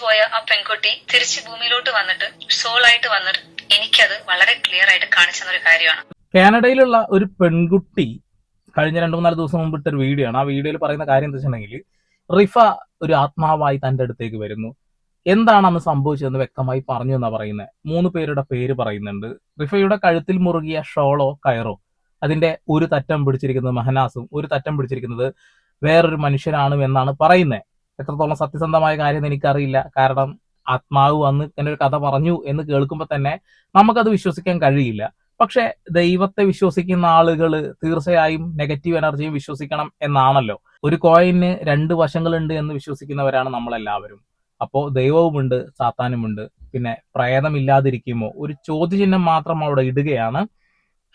പോയ ആ പെൺകുട്ടി തിരിച്ച് ഭൂമിയിലോട്ട് വന്നിട്ട് സോളായിട്ട് വന്നിട്ട് എനിക്കത് വളരെ ക്ലിയർ ആയിട്ട് കാണിച്ചെന്നൊരു കാര്യമാണ്. കാനഡയിലുള്ള ഒരു പെൺകുട്ടി കഴിഞ്ഞ 2-3 ദിവസം മുമ്പ് ഇട്ടൊരു വീഡിയോ ആണ്. ആ വീഡിയോയിൽ പറയുന്ന കാര്യം എന്താ വെച്ചിട്ടുണ്ടെങ്കിൽ, റിഫ ഒരു ആത്മാവായി തന്റെ അടുത്തേക്ക് വരുന്നു. എന്താണ് അന്ന് സംഭവിച്ചതെന്ന് വ്യക്തമായി പറഞ്ഞു എന്നാ പറയുന്നത്. 3 പേരുടെ പേര് പറയുന്നുണ്ട്. റിഫയുടെ കഴുത്തിൽ മുറുകിയ ഷോളോ കയറോ അതിന്റെ ഒരു തറ്റം പിടിച്ചിരിക്കുന്നത് മെഹനാസും ഒരു തറ്റം പിടിച്ചിരിക്കുന്നത് വേറൊരു മനുഷ്യനാണ് എന്നാണ് പറയുന്നത്. എത്രത്തോളം സത്യസന്ധമായ കാര്യം എനിക്കറിയില്ല. കാരണം ആത്മാവ് വന്ന് ഇങ്ങനെ ഒരു കഥ പറഞ്ഞു എന്ന് കേൾക്കുമ്പോൾ തന്നെ നമുക്കത് വിശ്വസിക്കാൻ കഴിയില്ല. പക്ഷെ ദൈവത്തെ വിശ്വസിക്കുന്ന ആളുകൾ തീർച്ചയായും നെഗറ്റീവ് എനർജിയും വിശ്വസിക്കണം എന്നാണല്ലോ. ഒരു കോയിന് 2 വശങ്ങളുണ്ട് എന്ന് വിശ്വസിക്കുന്നവരാണ് നമ്മളെല്ലാവരും. അപ്പോ ദൈവവുമുണ്ട്, സാത്താനുമുണ്ട്. പിന്നെ പ്രേതമില്ലാതിരിക്കുമോ? ഒരു ചോദ്യചിഹ്നം മാത്രം അവിടെ ഇടുകയാണ്.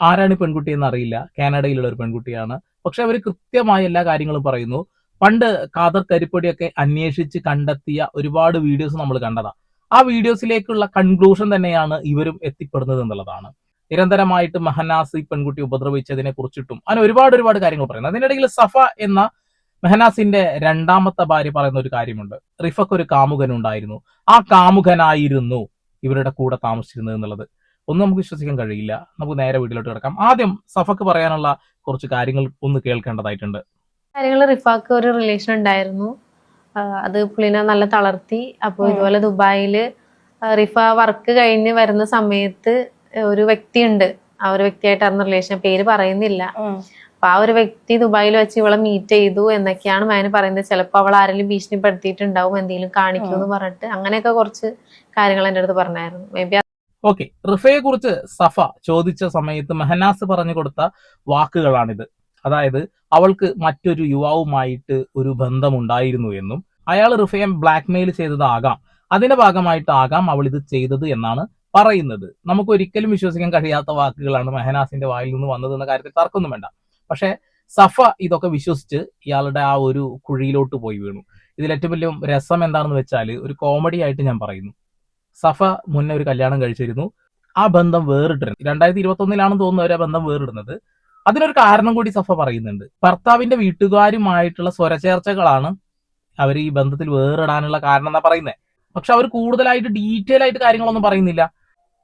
ആരാണ് ഈ പെൺകുട്ടി എന്ന് അറിയില്ല. കാനഡയിലുള്ള ഒരു പെൺകുട്ടിയാണ്. പക്ഷെ അവർ കൃത്യമായ എല്ലാ കാര്യങ്ങളും പറയുന്നു. പണ്ട് ഖാദർ കരിപ്പൊടിയൊക്കെ അന്വേഷിച്ച് കണ്ടെത്തിയ ഒരുപാട് വീഡിയോസ് നമ്മൾ കണ്ടതാ. ആ വീഡിയോസിലേക്കുള്ള കൺക്ലൂഷൻ തന്നെയാണ് ഇവരും എത്തിപ്പെടുന്നത് എന്നുള്ളതാണ്. നിരന്തരമായിട്ട് മെഹനാസ് ഈ പെൺകുട്ടി ഉപദ്രവിച്ചതിനെ കുറിച്ചിട്ടും അങ്ങനെ ഒരുപാട് കാര്യങ്ങൾ പറയുന്നത്. അതിനിടയിൽ സഫ എന്ന മെഹനാസിന്റെ 2ാമത്തെ ഭാര്യ പറയുന്ന ഒരു കാര്യമുണ്ട്. റിഫക്ക് ഒരു കാമുകൻ ഉണ്ടായിരുന്നു. ആ കാമുകനായിരുന്നു ഇവരുടെ കൂടെ താമസിച്ചിരുന്നത് എന്നുള്ളത് ഒന്നും നമുക്ക് വിശ്വസിക്കാൻ കഴിയില്ല. നമുക്ക് നേരെ വീട്ടിലോട്ട് കിടക്കാം. ആദ്യം സഫക്ക് പറയാനുള്ള കുറച്ച് കാര്യങ്ങൾ ഒന്ന് കേൾക്കേണ്ടതായിട്ടുണ്ട്. റിഫാക്ക് ഒരു റിലേഷൻ ഉണ്ടായിരുന്നു. അത് പുള്ളിനെ നല്ല തളർത്തി. അപ്പോൾ ഇതുപോലെ ദുബായില് റിഫ വർക്ക് കഴിഞ്ഞ് വരുന്ന സമയത്ത് ഒരു വ്യക്തിയുണ്ട്. ആ ഒരു വ്യക്തിയായിട്ടായിരുന്നു റിലേഷൻ. പേര് പറയുന്നില്ല. അപ്പൊ ആ ഒരു വ്യക്തി ദുബായിൽ വെച്ച് ഇവളെ മീറ്റ് ചെയ്തു എന്നൊക്കെയാണ് മൈന് പറയുന്നത്. ചിലപ്പോൾ അവൾ ആരെങ്കിലും ഭീഷണിപ്പെടുത്തിയിട്ടുണ്ടാവും, എന്തെങ്കിലും കാണിക്കും എന്ന് പറഞ്ഞിട്ട് അങ്ങനെയൊക്കെ കുറച്ച് കാര്യങ്ങൾ എൻ്റെ അടുത്ത് പറഞ്ഞായിരുന്നു. മേ ബി ഓക്കെ, റിഫയെ കുറിച്ച് സഫ ചോദിച്ച സമയത്ത് മെഹനാസ് പറഞ്ഞു കൊടുത്ത വാക്കുകളാണിത്. അതായത് അവൾക്ക് മറ്റൊരു യുവാവുമായിട്ട് ഒരു ബന്ധമുണ്ടായിരുന്നു എന്നും അയാൾ റിഫയെ ബ്ലാക്ക്മെയിൽ ചെയ്തതാകാം, അതിന്റെ ഭാഗമായിട്ടാകാം അവൾ ഇത് ചെയ്തത് എന്നാണ് പറയുന്നത്. നമുക്ക് ഒരിക്കലും വിശ്വസിക്കാൻ കഴിയാത്ത വാക്കുകളാണ് മെഹനാസിന്റെ വായിൽ നിന്ന് വന്നത് എന്ന കാര്യത്തിൽ തർക്കമൊന്നും വേണ്ട. പക്ഷെ സഫ ഇതൊക്കെ വിശ്വസിച്ച് ഇയാളുടെ ആ ഒരു കുഴിയിലോട്ട് പോയി വീണു. ഇതിൽ ഏറ്റവും വലിയ രസം എന്താണെന്ന് വെച്ചാൽ, ഒരു കോമഡി ആയിട്ട് ഞാൻ പറയുന്നു. സഫ മുന്നേ ഒരു കല്യാണം കഴിച്ചിരുന്നു. ആ ബന്ധം വേറിട്ടിരുന്നു. 2021 തോന്നുന്നു അവരെ ബന്ധം വേറിടുന്നത്. അതിനൊരു കാരണം കൂടി സഫ പറയുന്നുണ്ട്. ഭർത്താവിന്റെ വീട്ടുകാരുമായിട്ടുള്ള സ്വരചേർച്ചകളാണ് അവർ ഈ ബന്ധത്തിൽ വേറിടാനുള്ള കാരണം എന്നാ പറയുന്നത്. പക്ഷെ അവർ കൂടുതലായിട്ട് ഡീറ്റെയിൽ ആയിട്ട് കാര്യങ്ങളൊന്നും പറയുന്നില്ല.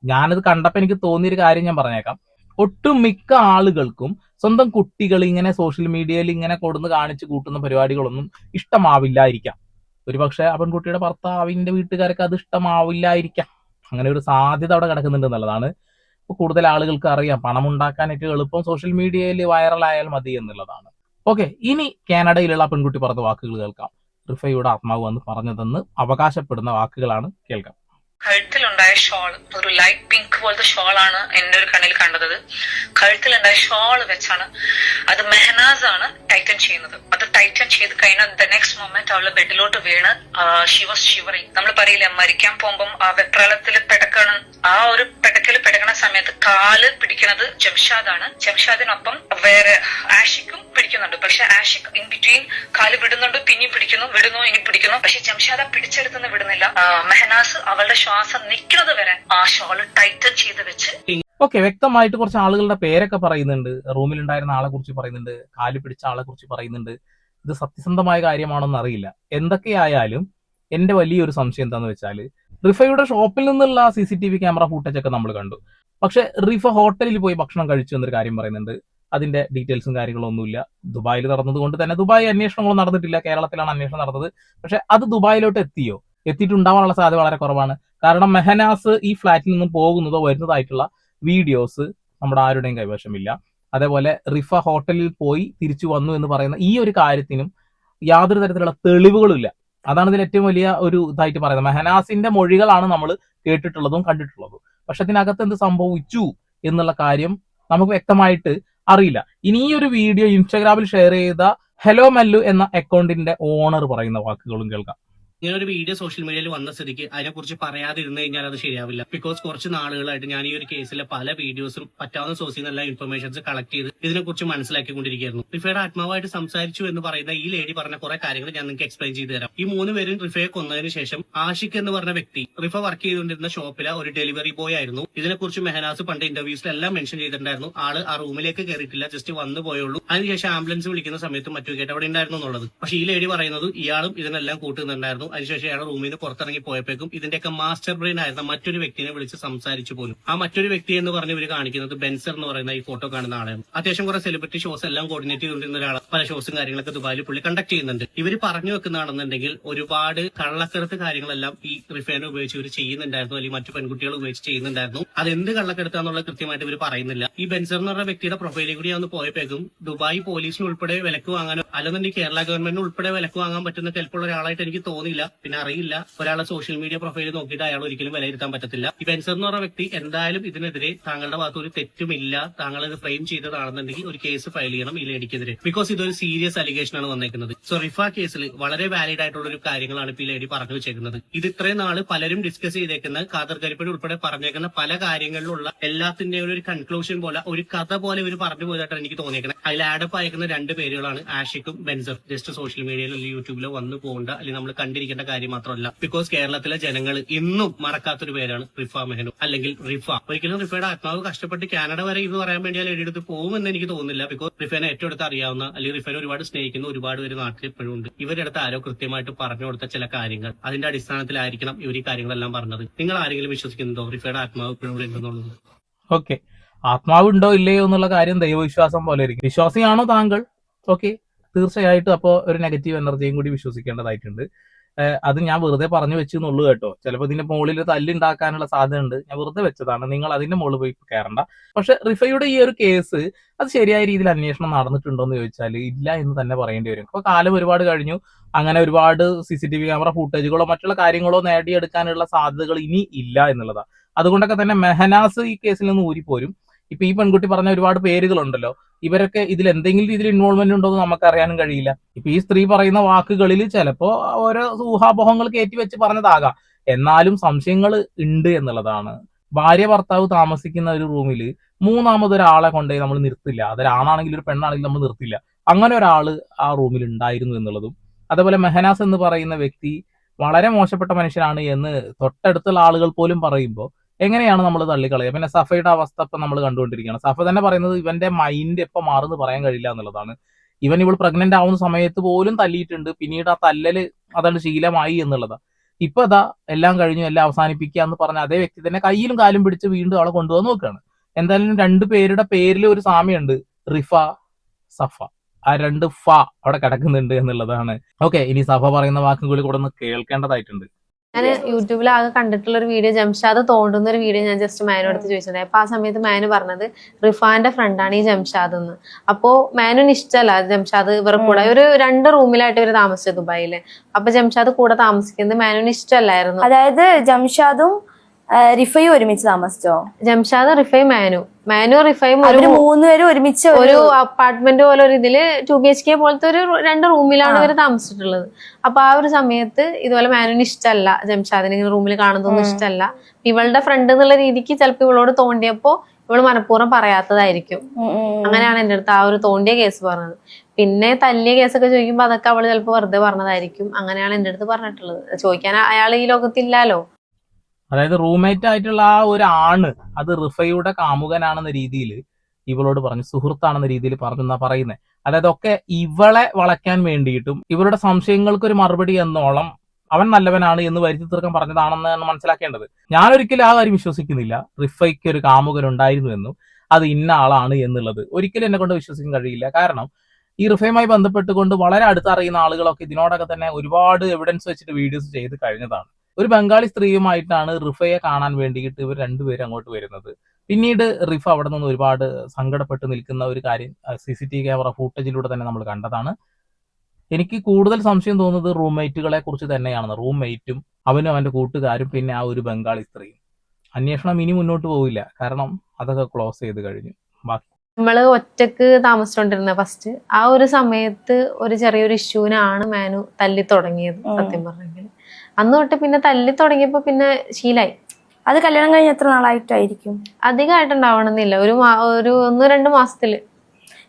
ഞാനത് കണ്ടപ്പോൾ എനിക്ക് തോന്നിയൊരു കാര്യം ഞാൻ പറഞ്ഞേക്കാം. ഒട്ടുമിക്ക ആളുകൾക്കും സ്വന്തം കുട്ടികൾ ഇങ്ങനെ സോഷ്യൽ മീഡിയയിൽ ഇങ്ങനെ കൊടുന്ന് കാണിച്ചു കൂട്ടുന്ന പരിപാടികളൊന്നും ഇഷ്ടമാവില്ലായിരിക്കാം. ഒരുപക്ഷെ ആ പെൺകുട്ടിയുടെ ഭർത്താവിന്റെ വീട്ടുകാർക്ക് അത് ഇഷ്ടമാവില്ലായിരിക്കാം. അങ്ങനെ ഒരു സാധ്യത അവിടെ കിടക്കുന്നുണ്ട് എന്നുള്ളതാണ്. ഇപ്പൊ കൂടുതൽ ആളുകൾക്ക് അറിയാം, പണം ഉണ്ടാക്കാൻ ഏറ്റവും എളുപ്പം സോഷ്യൽ മീഡിയയിൽ വൈറലായാൽ മതി എന്നുള്ളതാണ്. ഓക്കെ, ഇനി കാനഡയിലുള്ള പെൺകുട്ടി പറഞ്ഞ വാക്കുകൾ കേൾക്കാം. റിഫയുടെ ആത്മാവ് വന്ന് പറഞ്ഞതെന്ന് അവകാശപ്പെടുന്ന വാക്കുകളാണ് കേൾക്കാം. കഴുത്തിലുണ്ടായ ഷോൾ ഒരു ലൈറ്റ് പിങ്ക് പോലത്തെ ഷോളാണ് എന്റെ ഒരു കണ്ണിൽ കണ്ടത്. കഴുത്തിലുണ്ടായ ഷോൾ വെച്ചാണ് അത് മെഹനാസ് ആണ് ടൈറ്റൻ ചെയ്യുന്നത്. അത് ടൈറ്റൻ ചെയ്ത് കഴിഞ്ഞാൽ ദ നെക്സ്റ്റ് മൊമെന്റ് അവള് ബെഡിലോട്ട് വീണ് ഷി വാസ് ഷിവറിങ്. നമ്മൾ പറയില്ലേ, മരിക്കാൻ പോകുമ്പം ആ വെപ്രാളത്തിൽ പെടക്കണം, ആ ഒരു പെടക്കണ സമയത്ത് കാല് പിടിക്കുന്നത് ജംഷാദാണ്. ജംഷാദിനൊപ്പം വേറെ ആഷിക്കും പിടിക്കുന്നുണ്ട്. പക്ഷെ ആഷിഖ് ഇൻ ബിറ്റ്വീൻ കാല് വിടുന്നുണ്ട്, പിന്നെയും പിടിക്കുന്നു, വിടുന്നു, ഇങ്ങനെ പിടിക്കുന്നു. പക്ഷെ ജംഷാദ പിടിച്ചെടുത്തെന്ന് വിടുന്നില്ല. മെഹനാസ് അവളുടെ ശ്വാസം നിൽക്കുന്നത് വരെ ആ ഷോള് ടൈറ്റൻ ചെയ്ത് വെച്ച്. ഓക്കെ, വ്യക്തമായിട്ട് കുറച്ച് ആളുകളുടെ പേരൊക്കെ പറയുന്നുണ്ട്. റൂമിലുണ്ടായിരുന്ന ആളെ കുറിച്ച് പറയുന്നുണ്ട്, കാല് പിടിച്ച ആളെ കുറിച്ച് പറയുന്നുണ്ട്. ഇത് സത്യസന്ധമായ കാര്യമാണെന്ന് അറിയില്ല. എന്തൊക്കെയായാലും എന്റെ വലിയൊരു സംശയം എന്താന്ന് വെച്ചാൽ, റിഫയുടെ ഷോപ്പിൽ നിന്നുള്ള CCTV ക്യാമറ ഫുട്ടേജ് ഒക്കെ നമ്മൾ കണ്ടു. പക്ഷെ റിഫ ഹോട്ടലിൽ പോയി ഭക്ഷണം കഴിച്ചു എന്നൊരു കാര്യം പറയുന്നുണ്ട്. അതിന്റെ ഡീറ്റെയിൽസും കാര്യങ്ങളും ഒന്നുമില്ല. ദുബായിൽ നടന്നത് കൊണ്ട് തന്നെ ദുബായ് അന്വേഷണങ്ങളൊന്നും നടന്നിട്ടില്ല. കേരളത്തിലാണ് അന്വേഷണം നടന്നത്. പക്ഷെ അത് ദുബായിലോട്ട് എത്തിയിട്ടുണ്ടാവാനുള്ള സാധ്യത വളരെ കുറവാണ്. കാരണം മെഹനാസ് ഈ ഫ്ലാറ്റിൽ നിന്നും പോകുന്നതോ വരുന്നതായിട്ടുള്ള വീഡിയോസ് നമ്മുടെ ആരുടെയും കൈവശമില്ല. അതേപോലെ റിഫ ഹോട്ടലിൽ പോയി തിരിച്ചു വന്നു എന്ന് പറയുന്ന ഈ ഒരു കാര്യത്തിനും യാതൊരു തരത്തിലുള്ള തെളിവുകളും ഇല്ല. അതാണ് ഇതിൽ ഏറ്റവും വലിയ ഒരു ഇതായിട്ട് പറയുന്നത്. മെഹനാസിന്റെ മൊഴികളാണ് നമ്മൾ കേട്ടിട്ടുള്ളതും കണ്ടിട്ടുള്ളതും. പക്ഷെ അതിനകത്ത് എന്ത് സംഭവിച്ചു എന്നുള്ള കാര്യം നമുക്ക് വ്യക്തമായിട്ട് അറിയില്ല. ഇനി ഈ ഒരു വീഡിയോ ഇൻസ്റ്റാഗ്രാമിൽ ഷെയർ ചെയ്ത ഹെലോ മല്ലു എന്ന അക്കൗണ്ടിന്റെ ഓണർ പറയുന്ന വാക്കുകളും കേൾക്കാം. ഇങ്ങനെ ഒരു വീഡിയോ സോഷ്യൽ മീഡിയയിൽ വന്ന സ്ഥിതിക്ക് അതിനെക്കുറിച്ച് പറയാതിരുന്നു കഴിഞ്ഞാൽ അത് ശരിയാവില്ല. ബിക്കോസ് കുറച്ച് നാളുകളായിട്ട് ഞാൻ ഈ ഒരു കേസിലെ പല വീഡിയോസും പറ്റാവുന്ന സോഴ്സിൽ നിന്ന് എല്ലാ ഇൻഫർമേഷൻസ് കളക്ട് ചെയ്ത് ഇതിനെക്കുറിച്ച് മനസ്സിലാക്കിക്കൊണ്ടിരിക്കുകയായിരുന്നു. റിഫയുടെ ആത്മാവായിട്ട് സംസാരിച്ചു എന്ന് പറയുന്ന ഈ ലേഡി പറഞ്ഞ കുറെ കാര്യങ്ങൾ ഞാൻ നിങ്ങൾക്ക് എക്സ്പ്ലെയിൻ ചെയ്തു തരാം. ഈ 3 പേരും റിഫയെ കൊന്നതിന് ശേഷം ആഷിഖ് എന്ന് പറഞ്ഞ വ്യക്തി റിഫ വർക്ക് ചെയ്തുകൊണ്ടിരുന്ന ഷോപ്പിലെ ഒരു ഡെലിവറി ബോയ് ആയിരുന്നു. ഇതിനെക്കുറിച്ച് മെഹനാസ് പണ്ട് ഇന്റർവ്യൂസിലെല്ലാം മെൻഷൻ ചെയ്തിട്ടുണ്ടായിരുന്നു. ആള് ആ റൂമിലേക്ക് കയറിയിട്ടില്ല, ജസ്റ്റ് വന്നു പോയുള്ളൂ. അതിനുശേഷം ആംബുലൻസ് വിളിക്കുന്ന സമയത്തും മറ്റു കേട്ട് അവിടെ ഉണ്ടായിരുന്നു എന്നുള്ളത്. പക്ഷെ ഈ ലേഡി പറയുന്നത് ഇയാളും ഇതിനെല്ലാം കൂട്ടുന്നുണ്ടായിരുന്നു. അതിനുശേഷം അയാളുടെ റൂമിൽ നിന്ന് പുറത്തിറങ്ങി പോയപ്പോഴേക്കും ഇതിന്റെയൊക്കെ മാസ്റ്റർ ബ്രെയിൻ ആയിരുന്ന മറ്റൊരു വ്യക്തിനെ വിളിച്ച് സംസാരിച്ചു പോലും. ആ മറ്റൊരു വ്യക്തി എന്ന് പറഞ്ഞ് ഇവർ കാണിക്കുന്നത് ബെൻസർ എന്ന് പറയുന്ന ഈ ഫോട്ടോ കാണുന്ന ആളാണ്. അത്യാവശ്യം കുറെ സെലിബ്രിറ്റി ഷോസ് എല്ലാം കോർഡിനേറ്റ് ചെയ്തുകൊണ്ടിരുന്ന ഒരാൾ. പല ഷോസും കാര്യങ്ങളൊക്കെ ദുബായിൽ പുള്ളി കണ്ടക്ട് ചെയ്യുന്നുണ്ട്. ഇവർ പറഞ്ഞു വെക്കുന്നതാണെന്നുണ്ടെങ്കിൽ ഒരുപാട് കള്ളക്കടത്ത് കാര്യങ്ങളെല്ലാം ഈ റിഫേനെ ഉപയോഗിച്ച് ഇവർ ചെയ്യുന്നുണ്ടായിരുന്നു, അല്ലെങ്കിൽ മറ്റു പെൺകുട്ടികൾ ഉപയോഗിച്ച് ചെയ്യുന്നുണ്ടായിരുന്നു. അതെന്ത് കള്ളക്കടത്താന്നുള്ളത് കൃത്യമായിട്ട് ഇവർ പറയുന്നില്ല. ഈ ബെൻസർ എന്ന് പറഞ്ഞ വ്യക്തിയുടെ പ്രൊഫൈലിൽ കൂടി ഒന്ന് പോയപ്പോഴേക്കും ദുബായ് പോലീസിന് ഉൾപ്പെടെ വിലക്ക് വാങ്ങാനോ അല്ലെന്നുണ്ടെങ്കിൽ കേരള ഗവൺമെന്റിന് ഉൾപ്പെടെ വിലക്ക് വാങ്ങാൻ പറ്റുന്ന കെൽപ്പുള്ള ഒരാളായിട്ട് എനിക്ക് തോന്നിയില്ല. പിന്നെ അറിയില്ല, ഒരാളെ സോഷ്യൽ മീഡിയ പ്രൊഫൈൽ നോക്കിയിട്ട് അയാൾ ഒരിക്കലും വിലയിരുത്താൻ പറ്റത്തില്ല. ഈ ബെൻസർ എന്ന് പറഞ്ഞ വ്യക്തി എന്തായാലും ഇതിനെതിരെ താങ്കളുടെ ഭാഗത്ത് ഒരു തെറ്റുമില്ല, താങ്കൾ ഇത് ഫ്രെയിം ചെയ്തതാണെന്നുണ്ടെങ്കിൽ ഒരു കേസ് ഫയൽ ചെയ്യണം ഈ ലേഡിക്കെതിരെ. ബിക്കോസ് ഇതൊരു സീരിയസ് അലിഗേഷൻ ആണ് വന്നേക്കുന്നത്. സോ റിഫ കേസിൽ വളരെ വാലിഡ് ആയിട്ടുള്ള ഒരു കാര്യങ്ങളാണ് ഇപ്പൊ ഈ ലേഡി പറഞ്ഞു വെച്ചേക്കുന്നത്. ഇത് ഇത്രയും നാള് പലരും ഡിസ്കസ് ചെയ്തേക്കുന്ന ഖാദർ കരിപ്പടി ഉൾപ്പെടെ പറഞ്ഞേക്കുന്ന പല കാര്യങ്ങളിലുള്ള എല്ലാത്തിന്റെയും ഒരു കൺക്ലൂഷൻ പോലെ ഒരു കഥ പോലെ ഇവർ പറഞ്ഞു പോയതായിട്ടാണ് എനിക്ക് തോന്നിയേക്കുന്നത്. അതിൽ ആഡപ്പ് അയക്കുന്ന 2 പേരുകളാണ് ആഷിഖും ബെൻസർ. ജസ്റ്റ് സോഷ്യൽ മീഡിയയിലോ അല്ലെങ്കിൽ യൂട്യൂബിലോ വന്നു പോകേണ്ട അല്ലെങ്കിൽ നമ്മൾ കണ്ടിരിക്കേണ്ട കാര്യം മാത്രമല്ല. ബിക്കോസ് കേരളത്തിലെ ജനങ്ങൾ ഇന്നും മറക്കാത്തൊരു പേരാണ് റിഫ മെഹനു അല്ലെങ്കിൽ റിഫ. ഒരിക്കലും റിഫയുടെ ആത്മാവ് കഷ്ടപ്പെട്ട് കാനഡ വരെ ഇത് പറയാൻ വേണ്ടി ആ ലേഡിയെടുത്ത് പോകുമെന്ന് എനിക്ക് തോന്നുന്നില്ല. ബിക്കോസ് റിഫേനെ ഏറ്റവും അടുത്ത് അറിയാവുന്ന അല്ലെങ്കിൽ റിഫേനെ ഒരുപാട് സ്നേഹിക്കുന്ന ഒരുപാട് പേര് നാട്ടിൽ ഇപ്പോഴും ഉണ്ട്. ഇവരുടെ അടുത്ത് ആരോ കൃത്യമായിട്ട് പറഞ്ഞു കൊടുത്ത ചില കാര്യങ്ങൾ, അതിന്റെ അടിസ്ഥാനത്തിലായിരിക്കണം ഇവർ ഈ കാര്യങ്ങളെല്ലാം പറഞ്ഞത്. നിങ്ങൾ ആരെങ്കിലും വിശ്വസിക്കുന്നുണ്ടോ റിഫയുടെ ആത്മാവ് ഇപ്പോഴും ഇവിടെ ഉണ്ടെന്നുള്ളത്? ഓക്കെ, ആത്മാവ് ഉണ്ടോ ഇല്ലയോ എന്നുള്ള കാര്യം ദൈവവിശ്വാസം പോലെ ഇരിക്കും. വിശ്വാസിയാണോ താങ്കൾ? ഓക്കെ, തീർച്ചയായിട്ടും അപ്പോൾ ഒരു നെഗറ്റീവ് എനർജിയും കൂടി വിശ്വസിക്കേണ്ടതായിട്ടുണ്ട്. അത് ഞാൻ വെറുതെ പറഞ്ഞു വെച്ചെന്നുള്ളൂ കേട്ടോ. ചിലപ്പോൾ ഇതിന്റെ മുകളിൽ തല്ലുണ്ടാക്കാനുള്ള സാധ്യത ഉണ്ട്. ഞാൻ വെറുതെ വെച്ചതാണ്, നിങ്ങൾ അതിന്റെ മുകളിൽ പോയി കയറണ്ട. പക്ഷെ റിഫയുടെ ഈ ഒരു കേസ് അത് ശരിയായ രീതിയിൽ അന്വേഷണം നടന്നിട്ടുണ്ടോ എന്ന് ചോദിച്ചാൽ ഇല്ല എന്ന് തന്നെ പറയേണ്ടി വരും. ഇപ്പൊ കാലം ഒരുപാട് കഴിഞ്ഞു, അങ്ങനെ ഒരുപാട് CCTV ക്യാമറ ഫുട്ടേജുകളോ മറ്റുള്ള കാര്യങ്ങളോ നേടിയെടുക്കാനുള്ള സാധ്യതകൾ ഇനി ഇല്ല എന്നുള്ളതാണ്. അതുകൊണ്ടൊക്കെ തന്നെ മെഹനാസ് ഈ കേസിൽ നിന്ന് ഊരിപ്പോരും. ഇപ്പൊ ഈ പെൺകുട്ടി പറഞ്ഞ ഒരുപാട് പേരുകളുണ്ടല്ലോ, ഇവരൊക്കെ ഇതിൽ എന്തെങ്കിലും രീതിയിൽ ഇൻവോൾവ്മെന്റ് ഉണ്ടോ എന്ന് നമുക്ക് അറിയാനും കഴിയില്ല. ഇപ്പൊ ഈ സ്ത്രീ പറയുന്ന വാക്കുകളിൽ ചിലപ്പോ ഓരോ ഊഹാപോഹങ്ങൾ കയറ്റി വെച്ച് പറഞ്ഞതാകാം, എന്നാലും സംശയങ്ങൾ ഉണ്ട് എന്നുള്ളതാണ്. ഭാര്യ ഭർത്താവ് താമസിക്കുന്ന ഒരു റൂമിൽ മൂന്നാമതൊരാളെ കൊണ്ടുപോയി നമ്മൾ നിർത്തില്ല. അതൊരാണാണെങ്കിലും ഒരു പെണ്ണാണെങ്കിലും നമ്മൾ നിർത്തില്ല. അങ്ങനെ ഒരാള് ആ റൂമിൽ ഉണ്ടായിരുന്നു എന്നുള്ളതും, അതേപോലെ മെഹനാസ് എന്ന് പറയുന്ന വ്യക്തി വളരെ മോശപ്പെട്ട മനുഷ്യനാണ് എന്ന് തൊട്ടടുത്തുള്ള ആളുകൾ പോലും പറയുമ്പോൾ എങ്ങനെയാണ് നമ്മൾ തള്ളിക്കളയുക? പിന്നെ സഫയുടെ അവസ്ഥ ഇപ്പൊ നമ്മൾ കണ്ടുകൊണ്ടിരിക്കുകയാണ്. സഫ തന്നെ പറയുന്നത് ഇവന്റെ മൈൻഡ് എപ്പോൾ മാറുന്നു പറയാൻ കഴിയില്ല എന്നുള്ളതാണ്. ഇവൾ പ്രഗ്നന്റ് ആവുന്ന സമയത്ത് പോലും തല്ലിയിട്ടുണ്ട്, പിന്നീട് ആ തല്ലല് അതാണ് ശീലമായി എന്നുള്ളതാണ്. ഇപ്പൊ അതാ എല്ലാം കഴിഞ്ഞു, എല്ലാം അവസാനിപ്പിക്കുക എന്ന് പറഞ്ഞ അതേ വ്യക്തി തന്നെ കയ്യിലും കാലും പിടിച്ച് വീണ്ടും അവളെ കൊണ്ടുപോകാൻ നോക്കുകയാണ്. എന്തായാലും 2 പേരുടെ പേരിൽ ഒരു സാമ്യമുണ്ട്, റിഫ, സഫ. ആ 2 ഫ അവിടെ കിടക്കുന്നുണ്ട് എന്നുള്ളതാണ്. ഓക്കെ, ഇനി സഫ പറയുന്ന വാക്കുകൾ കൂടെ ഒന്ന് കേൾക്കേണ്ടതായിട്ടുണ്ട്. ഞാൻ യൂട്യൂബിൽ ആകെ കണ്ടിട്ടുള്ള ഒരു വീഡിയോ, ജംഷാദ് തോണ്ടുന്ന ഒരു വീഡിയോ ഞാൻ ജസ്റ്റ് മാനു അടുത്ത് ചോദിച്ചിട്ടുണ്ടായി. അപ്പൊ ആ സമയത്ത് മാനു പറഞ്ഞത് റിഫാന്റെ ഫ്രണ്ടാണ് ഈ ജംഷാദ് എന്ന്. അപ്പോ മാനുവിന് ഇഷ്ടമല്ല ജംഷാദ് ഇവർ കൂടെ ഒരു 2 റൂമിലായിട്ട് ഇവർ താമസിച്ചത് ദുബായില്. അപ്പൊ ജംഷാദ് കൂടെ താമസിക്കുന്നത് മാനുവിന് ഇഷ്ടമല്ലായിരുന്നു. അതായത് ജംഷാദും റിഫയും ഒരുമിച്ച് താമസിച്ചോ? ജംഷാദ്, റിഫയും മാനു റിഫയും ഒരു 3 പേരും ഒരുമിച്ച് ഒരു അപ്പാർട്ട്മെന്റ് പോലെ ഒരു ഇതില് 2 BHK പോലത്തെ ഒരു 2 റൂമിലാണ് ഇവർ താമസിച്ചിട്ടുള്ളത്. അപ്പൊ ആ ഒരു സമയത്ത് ഇതുപോലെ മാനുവിന് ഇഷ്ടമല്ല ജംഷാദിനെ ഇങ്ങനെ റൂമിൽ കാണുന്നതൊന്നും ഇഷ്ടമല്ല. ഇവളുടെ ഫ്രണ്ട് എന്നുള്ള രീതിക്ക് ചിലപ്പോ ഇവളോട് തോണ്ടിയപ്പോ ഇവള് മനഃപൂർവ്വം പറയാത്തതായിരിക്കും. അങ്ങനെയാണ് എന്റെ അടുത്ത് ആ ഒരു തോണ്ടിയ കേസ് പറഞ്ഞത്. പിന്നെ തല്ലിയ കേസൊക്കെ ചോദിക്കുമ്പോ അതൊക്കെ അവള് ചിലപ്പോ വെറുതെ പറഞ്ഞതായിരിക്കും. അങ്ങനെയാണ് എന്റെ അടുത്ത് പറഞ്ഞിട്ടുള്ളത്. ചോദിക്കാൻ അയാൾ ഈ ലോകത്തില്ലല്ലോ. അതായത് റൂംമേറ്റ് ആയിട്ടുള്ള ആ ഒരു ആണ് അത് റിഫയുടെ കാമുകനാണെന്ന രീതിയിൽ ഇവളോട് പറഞ്ഞു, സുഹൃത്താണെന്ന രീതിയിൽ പറഞ്ഞു എന്നാ പറയുന്നത്. അതായത് ഒക്കെ ഇവളെ വളയ്ക്കാൻ വേണ്ടിയിട്ടും ഇവരുടെ സംശയങ്ങൾക്ക് ഒരു മറുപടി എന്നോളം അവൻ നല്ലവനാണ് എന്ന് വരുത്തി തീർക്കാൻ പറഞ്ഞതാണെന്നാണ് മനസ്സിലാക്കേണ്ടത്. ഞാനൊരിക്കലും ആ കാര്യം വിശ്വസിക്കുന്നില്ല, റിഫയ്ക്ക് ഒരു കാമുകൻ ഉണ്ടായിരുന്നു എന്നും അത് ഇന്ന ആളാണ് എന്നുള്ളത് ഒരിക്കലും എന്നെ കൊണ്ട് വിശ്വസിക്കാൻ കഴിയില്ല. കാരണം ഈ റിഫയുമായി ബന്ധപ്പെട്ടുകൊണ്ട് വളരെ അടുത്തറിയുന്ന ആളുകളൊക്കെ ഇതിനോടൊക്കെ തന്നെ ഒരുപാട് എവിഡൻസ് വെച്ചിട്ട് വീഡിയോസ് ചെയ്ത് കഴിഞ്ഞതാണ്. ഒരു ബംഗാളി സ്ത്രീയുമായിട്ടാണ് റിഫയെ കാണാൻ വേണ്ടിയിട്ട് ഇവർ 2 പേരും അങ്ങോട്ട് വരുന്നത്. പിന്നീട് റിഫ അവിടെ നിന്ന് ഒരുപാട് സങ്കടപ്പെട്ട് നിൽക്കുന്ന ഒരു കാര്യം CCTV ക്യാമറ ഫൂട്ടേജിലൂടെ തന്നെ നമ്മൾ കണ്ടതാണ്. എനിക്ക് കൂടുതൽ സംശയം തോന്നുന്നത് റൂംമേറ്റുകളെ കുറിച്ച് തന്നെയാണെന്ന്. റൂംമേറ്റും അവനും അവന്റെ കൂട്ടുകാരും പിന്നെ ആ ഒരു ബംഗാളി സ്ത്രീയും. അന്വേഷണം ഇനി മുന്നോട്ട് പോവില്ല, കാരണം അതൊക്കെ ക്ലോസ് ചെയ്ത് കഴിഞ്ഞു. ബാക്കി നമ്മള് ഒറ്റക്ക് താമസിച്ചോണ്ടിരുന്ന ഫസ്റ്റ് ആ ഒരു സമയത്ത് ഒരു ചെറിയൊരു ഇഷ്യൂവിനാണ് മാനു തല്ലി തുടങ്ങിയത്. സത്യം പറഞ്ഞെങ്കിൽ അന്ന് തൊട്ട് പിന്നെ തല്ലി തുടങ്ങിയപ്പോ പിന്നെ ശീലായി. അത് കല്യാണം കഴിഞ്ഞ് എത്ര നാളായിട്ടായിരിക്കും? അധികമായിട്ടുണ്ടാവണമെന്നില്ല, ഒരു 1-2 മാസത്തില്.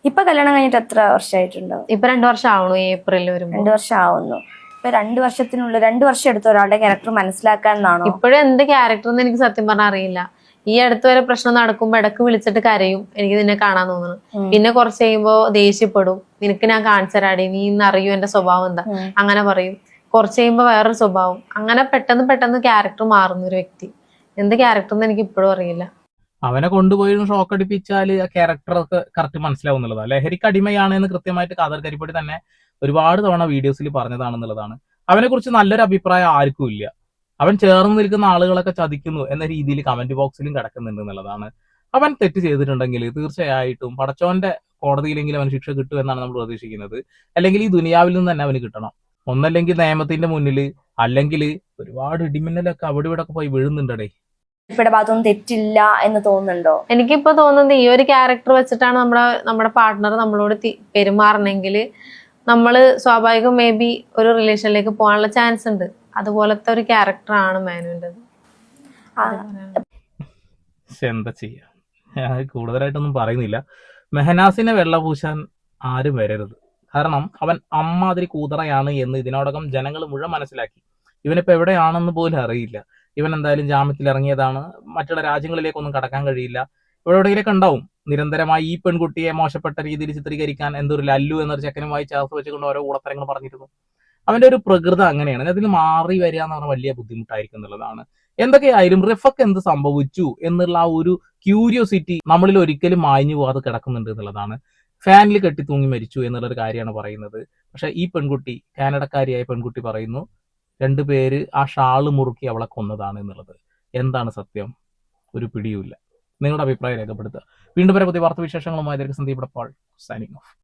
ഇപ്പൊ കല്യാണം കഴിഞ്ഞിട്ട് എത്ര വർഷമായിട്ടുണ്ടാവും? ഇപ്പൊ 2 വർഷം ആവണു, ഏപ്രിൽ വരുമ്പോ 2 വർഷം ആവുന്നു. ഇപ്പൊ 2 വർഷത്തിനുള്ളിൽ 2 വർഷം എടുത്ത ഒരാളുടെ ക്യാരക്ടർ മനസ്സിലാക്കാൻ എന്നാണോ? ഇപ്പോഴും എന്ത് ക്യാരക്ടർ എന്ന് എനിക്ക് സത്യം പറഞ്ഞാൽ അറിയില്ല. ഈ അടുത്ത് വരെ പ്രശ്നം നടക്കുമ്പോ ഇടക്ക് വിളിച്ചിട്ട് കരയും, എനിക്ക് നിന്നെ കാണാൻ തോന്നുന്നു. പിന്നെ കുറച്ച് കഴിയുമ്പോ ദേഷ്യപ്പെടും, നിനക്ക് ഞാൻ കാണിച്ചു തരാടി, നീ ഇന്ന് അറിയൂ എന്റെ സ്വഭാവം എന്താ, അങ്ങനെ പറയും. കുറച്ച് കഴിയുമ്പോൾ വേറൊരു സ്വഭാവം, അങ്ങനെ പെട്ടെന്ന് ക്യാരക്ടർ മാറുന്ന ഒരു വ്യക്തി. എന്ത് ക്യാരക്ടർ എന്ന് എനിക്ക് ഇപ്പോഴും അറിയില്ല. അവനെ കൊണ്ടുപോയി ഷോക്ക് അടിപ്പിച്ചാൽ ആ ക്യാരക്ടറൊക്കെ കറക്റ്റ് മനസ്സിലാവും എന്നുള്ളതാണ്. ലഹരിക്ക് അടിമയാണ് എന്ന് കൃത്യമായിട്ട് കാദർ കരിപ്പടി തന്നെ ഒരുപാട് തവണ വീഡിയോസിൽ പറഞ്ഞതാണെന്നുള്ളതാണ്. അവനെ കുറിച്ച് നല്ലൊരു അഭിപ്രായം ആർക്കും ഇല്ല. അവൻ ചേർന്ന് നിൽക്കുന്ന ആളുകളൊക്കെ ചതിക്കുന്നു എന്ന രീതിയിൽ കമന്റ് ബോക്സിലും കിടക്കുന്നുണ്ട് എന്നുള്ളതാണ്. അവൻ തെറ്റ് ചെയ്തിട്ടുണ്ടെങ്കിൽ തീർച്ചയായിട്ടും പടച്ചോന്റെ കോടതിയിലെങ്കിലും അവൻ ശിക്ഷ കിട്ടും എന്നാണ് നമ്മൾ പ്രതീക്ഷിക്കുന്നത്. അല്ലെങ്കിൽ ഈ ദുനിയാവിൽ നിന്ന് തന്നെ അവന് കിട്ടണം. ഒന്നല്ലെങ്കിൽ നിയമത്തിന്റെ മുന്നിൽ, അല്ലെങ്കിൽ ഒരുപാട് ഇടിമിന്നലൊക്കെ അവിടെ ഇവിടെ ഒക്കെ പോയി വീഴുന്നുണ്ടേ. റിഫയുടെ ഭാഗത്തൊന്നും തെറ്റില്ല എന്ന് തോന്നുന്നുണ്ടോ? എനിക്കിപ്പോ തോന്നുന്നത് ഈ ഒരു ക്യാരക്ടർ വെച്ചിട്ടാണ് നമ്മുടെ പാർട്ട്ണർ നമ്മളോട് പെരുമാറണമെങ്കിൽ നമ്മള് സ്വാഭാവികം മേ ബി ഒരു റിലേഷനിലേക്ക് പോകാനുള്ള ചാൻസ് ഉണ്ട്. അതുപോലത്തെ ഒരു ക്യാരക്ടറാണ് മാനുവിൻ്റെത്. എന്താ ചെയ്യാ, ഞാൻ കൂടുതലായിട്ടൊന്നും പറയുന്നില്ല. മെഹനാസിനെ വെള്ളപൂശാൻ ആരും വരരുത്. കാരണം അവൻ അമ്മാതിരി കൂതറയാണ് എന്ന് ഇതിനോടകം ജനങ്ങൾ മുഴുവൻ മനസ്സിലാക്കി. ഇവനിപ്പോ എവിടെയാണെന്ന് പോലും അറിയില്ല. ഇവൻ എന്തായാലും ജാമ്യത്തിൽ ഇറങ്ങിയതാണ്. മറ്റുള്ള രാജ്യങ്ങളിലേക്കൊന്നും കടക്കാൻ കഴിയില്ല. ഇവിടെ എവിടെയെങ്കിലൊക്കെ ഉണ്ടാവും. നിരന്തരമായി ഈ പെൺകുട്ടിയെ മോശപ്പെട്ട രീതിയിൽ ചിത്രീകരിക്കാൻ എന്തൊരു ലല്ലു എന്നൊരു ചെക്കനുമായി ചേർത്ത് വെച്ചുകൊണ്ട് ഓരോ കൂടത്തരങ്ങൾ പറഞ്ഞിരുന്നു. അവന്റെ ഒരു പ്രകൃതം അങ്ങനെയാണ്. അതിൽ മാറി വരിക എന്ന് പറഞ്ഞാൽ വലിയ ബുദ്ധിമുട്ടായിരിക്കും എന്നുള്ളതാണ്. എന്തൊക്കെയായാലും റിഫക്ക് എന്ത് സംഭവിച്ചു എന്നുള്ള ആ ഒരു ക്യൂരിയോസിറ്റി നമ്മളിൽ ഒരിക്കലും മാഞ്ഞു പോകാതെ കിടക്കുന്നുണ്ട് എന്നുള്ളതാണ്. ഫാനിൽ കെട്ടി തൂങ്ങി മരിച്ചു എന്നുള്ളൊരു കാര്യമാണ് പറയുന്നത്. പക്ഷെ ഈ പെൺകുട്ടി, കാനഡക്കാരിയായ പെൺകുട്ടി പറയുന്നു 2 പേര് ആ ഷാള് മുറുക്കി അവളെ കൊന്നതാണ് എന്നുള്ളത്. എന്താണ് സത്യം? ഒരു പിടിയുമില്ല. നിങ്ങളുടെ അഭിപ്രായം രേഖപ്പെടുത്തുക. വീണ്ടും വരെ പുതിയ വാർത്താവിശേഷങ്ങളുമായി സന്ദീപ് പാൾ സൈനിങ് ഓഫ്.